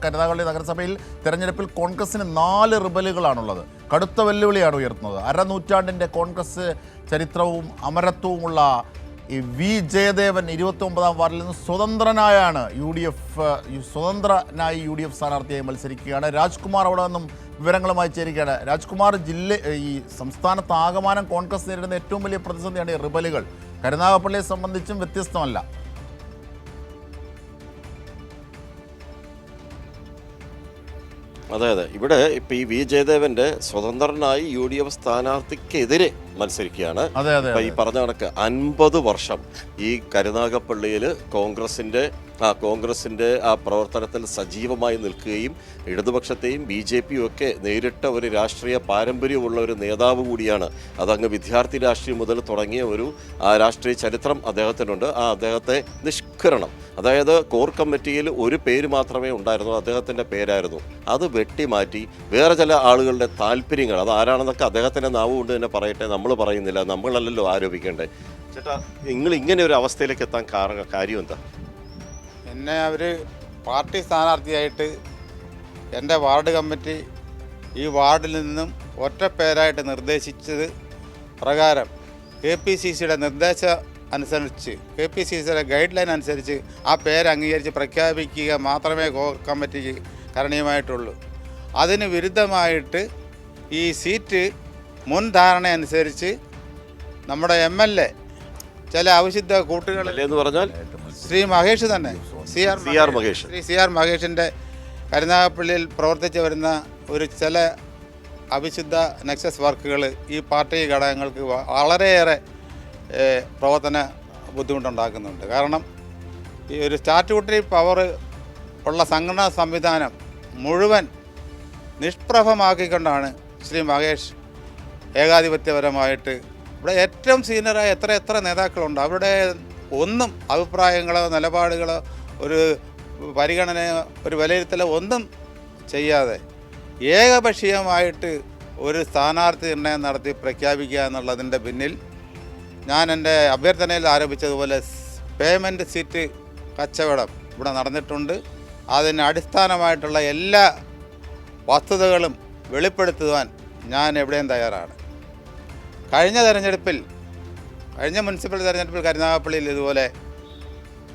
കരുനാഗപ്പള്ളി നഗരസഭയിൽ തെരഞ്ഞെടുപ്പിൽ കോൺഗ്രസിന് 4 റിബലുകളാണുള്ളത്. കടുത്ത വെല്ലുവിളിയാണ് ഉയർത്തുന്നത്. അരനൂറ്റാണ്ടിൻ്റെ കോൺഗ്രസ് ചരിത്രവും അമരത്വവുമുള്ള ഈ വി ജയദേവൻ 29ാം വാർഡിൽ നിന്ന് സ്വതന്ത്രനായി യു ഡി എഫ് സ്ഥാനാർത്ഥിയായി മത്സരിക്കുകയാണ്. രാജ്കുമാർ അവിടെ നിന്നും വിവരങ്ങളുമായി ചേരുകയാണ്. രാജ്കുമാർ, ഈ സംസ്ഥാനത്ത് ആകമാനം കോൺഗ്രസ് നേരിടുന്ന ഏറ്റവും വലിയ പ്രതിസന്ധിയാണ് ഈ റിബലുകൾ. കരുനാഗപ്പള്ളിയെ സംബന്ധിച്ചും വ്യത്യസ്തമല്ല. അതെ, ഇവിടെ ഇപ്പം ഈ വി ജയദേവന്റെ സ്വതന്ത്രനായി UDF സ്ഥാനാർത്ഥിക്കെതിരെ മത്സരിക്കുകയാണ്. ഈ പറഞ്ഞ കണക്ക് 50 വർഷം ഈ കരുനാഗപ്പള്ളിയിൽ കോൺഗ്രസിന്റെ ആ പ്രവർത്തനത്തിൽ സജീവമായി നിൽക്കുകയും ഇടതുപക്ഷത്തെയും BJPയും ഒക്കെ നേരിട്ട ഒരു രാഷ്ട്രീയ പാരമ്പര്യമുള്ള ഒരു നേതാവ് കൂടിയാണ്. അതങ്ങ് വിദ്യാർത്ഥി രാഷ്ട്രീയം മുതൽ തുടങ്ങിയ ഒരു രാഷ്ട്രീയ ചരിത്രം അദ്ദേഹത്തിനുണ്ട്. അദ്ദേഹത്തെ നിഷ്കരണം, അതായത് കോർ കമ്മിറ്റിയിൽ ഒരു പേര് മാത്രമേ ഉണ്ടായിരുന്നു, അദ്ദേഹത്തിൻ്റെ പേരായിരുന്നു. അത് വെട്ടിമാറ്റി വേറെ ചില ആളുകളുടെ താല്പര്യങ്ങൾ, അത് ആരാണെന്നൊക്കെ അദ്ദേഹത്തിൻ്റെ നാവ് കൊണ്ട് തന്നെ പറയട്ടെ, നമ്മൾ പറയുന്നില്ല, നമ്മളല്ലല്ലോ ആരോപിക്കേണ്ടത്. ചേട്ടാ, നിങ്ങൾ ഇങ്ങനെ ഒരു അവസ്ഥയിലേക്ക് എത്താൻ കാര്യം എന്താ? എന്നെ അവർ പാർട്ടി സ്ഥാനാർത്ഥിയായിട്ട് എൻ്റെ വാർഡ് കമ്മിറ്റി ഈ വാർഡിൽ നിന്നും ഒറ്റ പേരായിട്ട് നിർദ്ദേശിച്ചത് പ്രകാരം KPCCയുടെ നിർദ്ദേശം അനുസരിച്ച്, KPCCയുടെ ഗൈഡ് ലൈൻ അനുസരിച്ച് ആ പേര് അംഗീകരിച്ച് പ്രഖ്യാപിക്കുക മാത്രമേ കോർ കമ്മിറ്റിക്ക് കരണീയമായിട്ടുള്ളൂ. അതിന് വിരുദ്ധമായിട്ട് ഈ സീറ്റ് മുൻ ധാരണ അനുസരിച്ച് നമ്മുടെ MLA ചില അവിശുദ്ധ കൂട്ടുകൾ എന്ന് പറഞ്ഞാൽ ശ്രീ മഹേഷ് തന്നെ, ശ്രീ ആർ മഹേഷിൻ്റെ കരുനാഗപ്പള്ളിയിൽ പ്രവർത്തിച്ചു വരുന്ന ഒരു ചില അവിശുദ്ധ നെക്സസ് വർക്കുകൾ ഈ പാർട്ടി ഘടകങ്ങൾക്ക് വളരെയേറെ പ്രവർത്തന ബുദ്ധിമുട്ടുണ്ടാക്കുന്നുണ്ട്. കാരണം ഈ ഒരു സ്റ്റാറ്റ്യൂട്ടറി പവർ ഉള്ള സംഘടനാ സംവിധാനം മുഴുവൻ നിഷ്പ്രഭമാക്കിക്കൊണ്ടാണ് ശ്രീ മഹേഷ് ഏകാധിപത്യപരമായിട്ട് ഇവിടെ ഏറ്റവും സീനിയറായ എത്ര നേതാക്കളുണ്ട്, അവരുടെ ഒന്നും അഭിപ്രായങ്ങളോ നിലപാടുകളോ ഒരു പരിഗണനയോ ഒരു വിലയിരുത്തലോ ഒന്നും ചെയ്യാതെ ഏകപക്ഷീയമായിട്ട് ഒരു സ്ഥാനാർത്ഥി നിർണയം നടത്തി പ്രഖ്യാപിക്കുക എന്നുള്ളതിൻ്റെ പിന്നിൽ ഞാൻ എൻ്റെ അഭ്യർത്ഥനയിൽ ആരോപിച്ചതുപോലെ പേയ്മെൻറ്റ് സീറ്റ് കച്ചവടം ഇവിടെ നടന്നിട്ടുണ്ട്. അതിന് അടിസ്ഥാനമായിട്ടുള്ള എല്ലാ വസ്തുതകളും വെളിപ്പെടുത്തുവാൻ ഞാൻ എവിടെയും തയ്യാറാണ്. കഴിഞ്ഞ മുനിസിപ്പൽ തെരഞ്ഞെടുപ്പിൽ കരുനാഗപ്പള്ളിയിൽ ഇതുപോലെ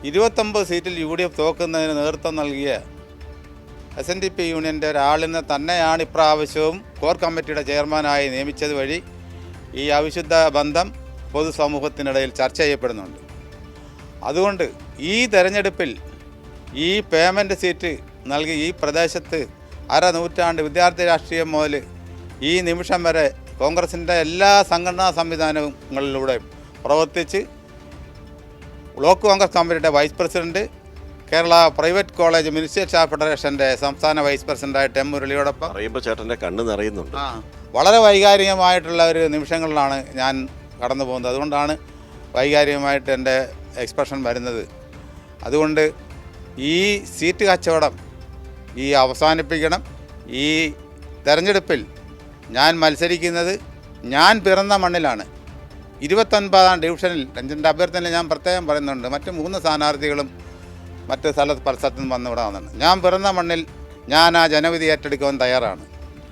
29 സീറ്റിൽ UDF തോക്കുന്നതിന് നേതൃത്വം നൽകിയ SNDP യൂണിയൻ്റെ ഒരാളിനെ തന്നെയാണ് ഇപ്രാവശ്യവും കോർ കമ്മിറ്റിയുടെ ചെയർമാനായി നിയമിച്ചത് വഴി ഈ അവിശുദ്ധ ബന്ധം പൊതുസമൂഹത്തിനിടയിൽ ചർച്ച ചെയ്യപ്പെടുന്നുണ്ട്. അതുകൊണ്ട് ഈ തെരഞ്ഞെടുപ്പിൽ ഈ പേയ്മെൻറ്റ് സീറ്റ് നൽകി ഈ പ്രദേശത്ത് അരനൂറ്റാണ്ട് വിദ്യാർത്ഥി രാഷ്ട്രീയം മുതൽ ഈ നിമിഷം വരെ കോൺഗ്രസിൻ്റെ എല്ലാ സംഘടനാ സംവിധാനങ്ങളിലൂടെയും പ്രവർത്തിച്ച് ബ്ലോക്ക് കോൺഗ്രസ് കമ്മിറ്റിയുടെ vice president, Kerala private college minister staff ഫെഡറേഷൻ്റെ സംസ്ഥാന വൈസ് പ്രസിഡന്റായിട്ട് M മുരളിയോടൊപ്പം ചേട്ടൻ്റെ കണ്ണ് നിറയുന്നുണ്ട്. വളരെ വൈകാരികമായിട്ടുള്ള ഒരു നിമിഷങ്ങളിലാണ് ഞാൻ കടന്നു പോകുന്നത്. അതുകൊണ്ടാണ് വൈകാരികമായിട്ട് എൻ്റെ എക്സ്പ്രഷൻ വരുന്നത്. അതുകൊണ്ട് ഈ സീറ്റ് കച്ചവടം അവസാനിപ്പിക്കണം. ഈ തെരഞ്ഞെടുപ്പിൽ ഞാൻ മത്സരിക്കുന്നത് ഞാൻ പിറന്ന മണ്ണിലാണ്. 29ാം ഡിവിഷനിൽ എൻ്റെ അഭ്യർത്ഥനയിൽ ഞാൻ പ്രത്യേകം പറയുന്നുണ്ട്, മറ്റ് 3 സ്ഥാനാർത്ഥികളും മറ്റ് സ്ഥലത്തും വന്ന് ഇവിടെ വന്നിട്ടുണ്ട്. ഞാൻ പിറന്ന മണ്ണിൽ ഞാൻ ആ ജനവിധി ഏറ്റെടുക്കുവാൻ തയ്യാറാണ്.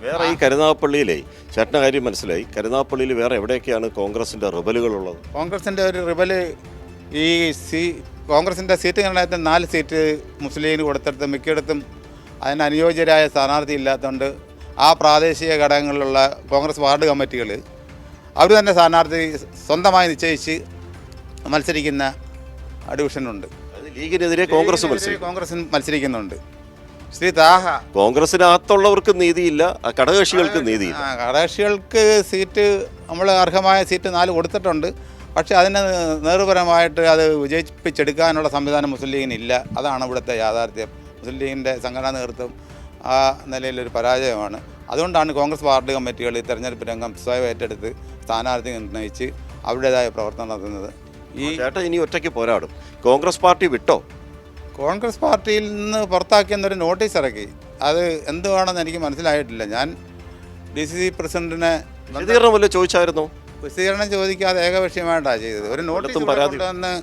വേറെ ഈ കരുനാഗപ്പള്ളിയിലെ ചേട്ടൻ്റെ കാര്യം മനസ്സിലായി. കരുനാഗപ്പള്ളിയിൽ വേറെ എവിടെയൊക്കെയാണ് കോൺഗ്രസിൻ്റെ റിബലുകളുള്ളത്? കോൺഗ്രസിൻ്റെ ഒരു റിബല് കോൺഗ്രസിൻ്റെ സീറ്റ് നിർണയത്തിൽ 4 സീറ്റ് മുസ്ലിം ലീഗിന് കൊടുത്തെടുത്ത് മിക്കയിടത്തും അതിന് അനുയോജ്യരായ സ്ഥാനാർത്ഥി ഇല്ലാത്തതുകൊണ്ട് ആ പ്രാദേശിക ഘടകങ്ങളിലുള്ള കോൺഗ്രസ് വാർഡ് കമ്മിറ്റികൾ അവർ തന്നെ സ്ഥാനാർത്ഥി സ്വന്തമായി നിശ്ചയിച്ച് മത്സരിക്കുന്ന ഡിവിഷനുണ്ട്. ലീഗിനെതിരെ കോൺഗ്രസ് മത്സരിക്കുന്നുണ്ട്. ശ്രീ താഹ, കോൺഗ്രസിനകത്തുള്ളവർക്ക് നീതിയില്ല, ഘടകകക്ഷികൾക്ക് നീതിയില്ല. ഘടകകക്ഷികൾക്ക് സീറ്റ് നമ്മൾ അർഹമായ സീറ്റ് 4 കൊടുത്തിട്ടുണ്ട്. പക്ഷേ അതിന് നേതൃപരമായിട്ട് അത് വിജയിപ്പിച്ചെടുക്കാനുള്ള സംവിധാനം മുസ്ലിം ലീഗിനില്ല. അതാണ് ഇവിടുത്തെ യാഥാർത്ഥ്യം. മുസ്ലിം ലീഗിൻ്റെ സംഘടനാ നേതൃത്വം ആ നിലയിലൊരു പരാജയമാണ്. അതുകൊണ്ടാണ് കോൺഗ്രസ് വാർഡ് കമ്മിറ്റികൾ തെരഞ്ഞെടുപ്പ് രംഗം സ്വയം ഏറ്റെടുത്ത് സ്ഥാനാർത്ഥി നിർണ്ണയിച്ച് അവരുടേതായ പ്രവർത്തനം നടത്തുന്നത്. ചേട്ടാ, ഇനി ഒറ്റയ്ക്ക് പോരാടും. കോൺഗ്രസ് പാർട്ടി വിട്ടോ? കോൺഗ്രസ് പാർട്ടിയിൽ നിന്ന് പുറത്താക്കിയെന്നൊരു നോട്ടീസ് ഇറക്കി. അത് എന്തുവാണെന്ന് എനിക്ക് മനസ്സിലായിട്ടില്ല. ഞാൻ DCC പ്രസിഡന്റിനെ ചോദിച്ചായിരുന്നു. വിശദീകരണം ചോദിക്കാതെ ഏകപക്ഷീയമായിട്ടാണ് ചെയ്തത്. ഒരു നോട്ടീസ് കൊണ്ടുവന്ന്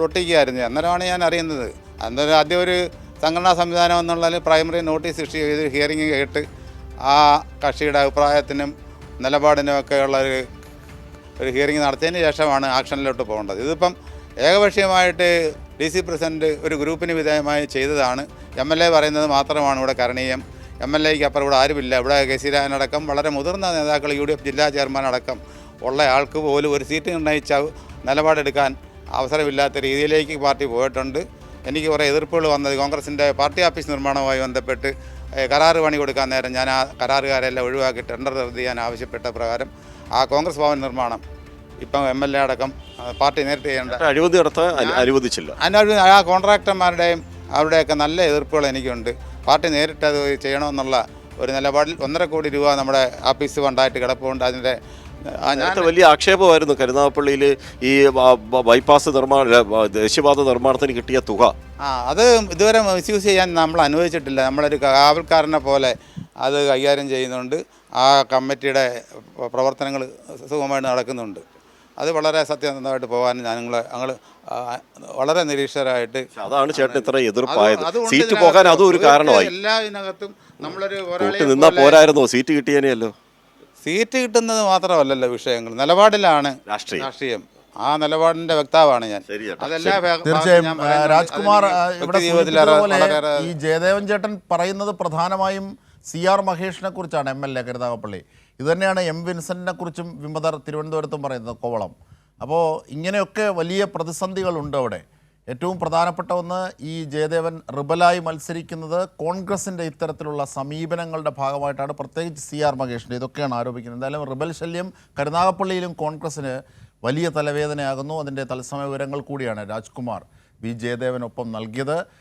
ഒട്ടിക്കുകയായിരുന്നു. അന്നേരമാണ് ഞാൻ അറിയുന്നത്. അന്നേരം ആദ്യം ഒരു സംഘടനാ സംവിധാനം എന്നുള്ളതിൽ പ്രൈമറി നോട്ടീസ് ഇഷ്യൂ ചെയ്ത് ഹിയറിംഗ് കേട്ട് ആ കക്ഷിയുടെ അഭിപ്രായത്തിനും നിലപാടിനും ഒക്കെയുള്ള ഒരു ഹിയറിംഗ് നടത്തിയതിന് ശേഷമാണ് ആക്ഷനിലോട്ട് പോകേണ്ടത്. ഇതിപ്പം ഏകപക്ഷീയമായിട്ട് DC പ്രസിഡന്റ് ഒരു ഗ്രൂപ്പിന് വിധേയമായി ചെയ്തതാണ്. MLA പറയുന്നത് മാത്രമാണ് ഇവിടെ കരണീയം. MLAയ്ക്ക് അപ്പുറം ഇവിടെ ആരുമില്ല. ഇവിടെ കെ.സി. രാജനടക്കം വളരെ മുതിർന്ന നേതാക്കൾ UDF ജില്ലാ ചെയർമാൻ അടക്കം ഉള്ള ആൾക്ക് പോലും ഒരു സീറ്റ് നിർണ്ണയിച്ച നിലപാടെടുക്കാൻ അവസരമില്ലാത്ത രീതിയിലേക്ക് പാർട്ടി പോയിട്ടുണ്ട്. എനിക്ക് കുറേ എതിർപ്പുകൾ വന്നത് കോൺഗ്രസിൻ്റെ പാർട്ടി ഓഫീസ് നിർമ്മാണവുമായി ബന്ധപ്പെട്ട് കരാറ് പണി കൊടുക്കാൻ നേരം ഞാൻ ആ കരാറുകാരെല്ലാം ഒഴിവാക്കി ടെൻഡർ റദ്ദ് ചെയ്യാൻ ആവശ്യപ്പെട്ട പ്രകാരം ആ കോൺഗ്രസ് ഭവൻ നിർമ്മാണം ഇപ്പം MLA അടക്കം പാർട്ടി നേരിട്ട് ചെയ്യേണ്ട അഴിമതി നടത്താൻ അനുവദിച്ചില്ല. ആ കോൺട്രാക്ടർമാരുടെയും അവരുടെയൊക്കെ നല്ല എതിർപ്പുകൾ എനിക്കുണ്ട്. പാർട്ടി നേരിട്ട് അത് ചെയ്യണമെന്നുള്ള ഒരു നിലപാടിൽ 1.5 കോടി രൂപ നമ്മുടെ ആഫീസ് ഫണ്ടായിട്ട് കിടപ്പുണ്ട്. അതിൻ്റെ നേരത്തെ വലിയ ആക്ഷേപമായിരുന്നു കരുനാഗപ്പള്ളിയിൽ ഈ ബൈപ്പാസ് ദേശീയപാത നിർമ്മാണത്തിന് കിട്ടിയ തുക. അത് ഇതുവരെ മിസ്യൂസ് ചെയ്യാൻ നമ്മൾ അനുവദിച്ചിട്ടില്ല. നമ്മളൊരു കാവൽക്കാരനെ പോലെ അത് കൈകാര്യം ചെയ്യുന്നുണ്ട്. ആ കമ്മിറ്റിയുടെ പ്രവർത്തനങ്ങൾ സുഗമമായിട്ട് നടക്കുന്നുണ്ട്. അത് വളരെ സത്യസന്ധമായിട്ട് പോകാൻ ഞങ്ങൾ വളരെ നിരീക്ഷരായിട്ട്. അതാണ് ചേട്ടൻ ഇത്ര എതിർപ്പായത്. സീറ്റ് പോകാൻ അതും ഒരു കാരണമായി. എല്ലാ ഇതിനകത്തും നമ്മളൊരു നിന്നാ പോരായിരുന്നോ? സീറ്റ് കിട്ടിയേനെയല്ലോ. സീറ്റ് കിട്ടുന്നത് മാത്രമല്ലല്ലോ വിഷയങ്ങൾ, നിലപാടിലാണ് രാഷ്ട്രീയം. ആ നിലപാടിന്റെ വക്താവാണ് ഞാൻ. തീർച്ചയായും രാജ്കുമാർ, ഇവിടെ ഈ ജയദേവൻ ചേട്ടൻ പറയുന്നത് പ്രധാനമായും CR മഹേഷിനെ കുറിച്ചാണ്, MLA കരുനാഗപ്പള്ളി. ഇതുതന്നെയാണ് M വിൻസെന്റിനെ കുറിച്ചും വിമതർ തിരുവനന്തപുരത്തും പറയുന്നത്, കോവളം. അപ്പോൾ ഇങ്ങനെയൊക്കെ വലിയ പ്രതിസന്ധികളുണ്ട് അവിടെ. ഏറ്റവും പ്രധാനപ്പെട്ട ഒന്ന്, ഈ ജയദേവൻ റിബലായി മത്സരിക്കുന്നത് കോൺഗ്രസിൻ്റെ ഇത്തരത്തിലുള്ള സമീപനങ്ങളുടെ ഭാഗമായിട്ടാണ്, പ്രത്യേകിച്ച് CR മഹേഷിൻ്റെ. ഇതൊക്കെയാണ് ആരോപിക്കുന്നത്. എന്തായാലും റിബൽ ശല്യം കരുനാഗപ്പള്ളിയിലും കോൺഗ്രസ്സിന് വലിയ തലവേദനയാകുന്നു. അതിൻ്റെ തത്സമയ വിവരങ്ങൾ കൂടിയാണ് രാജ്കുമാർ ജയദേവനൊപ്പം നൽകിയത്.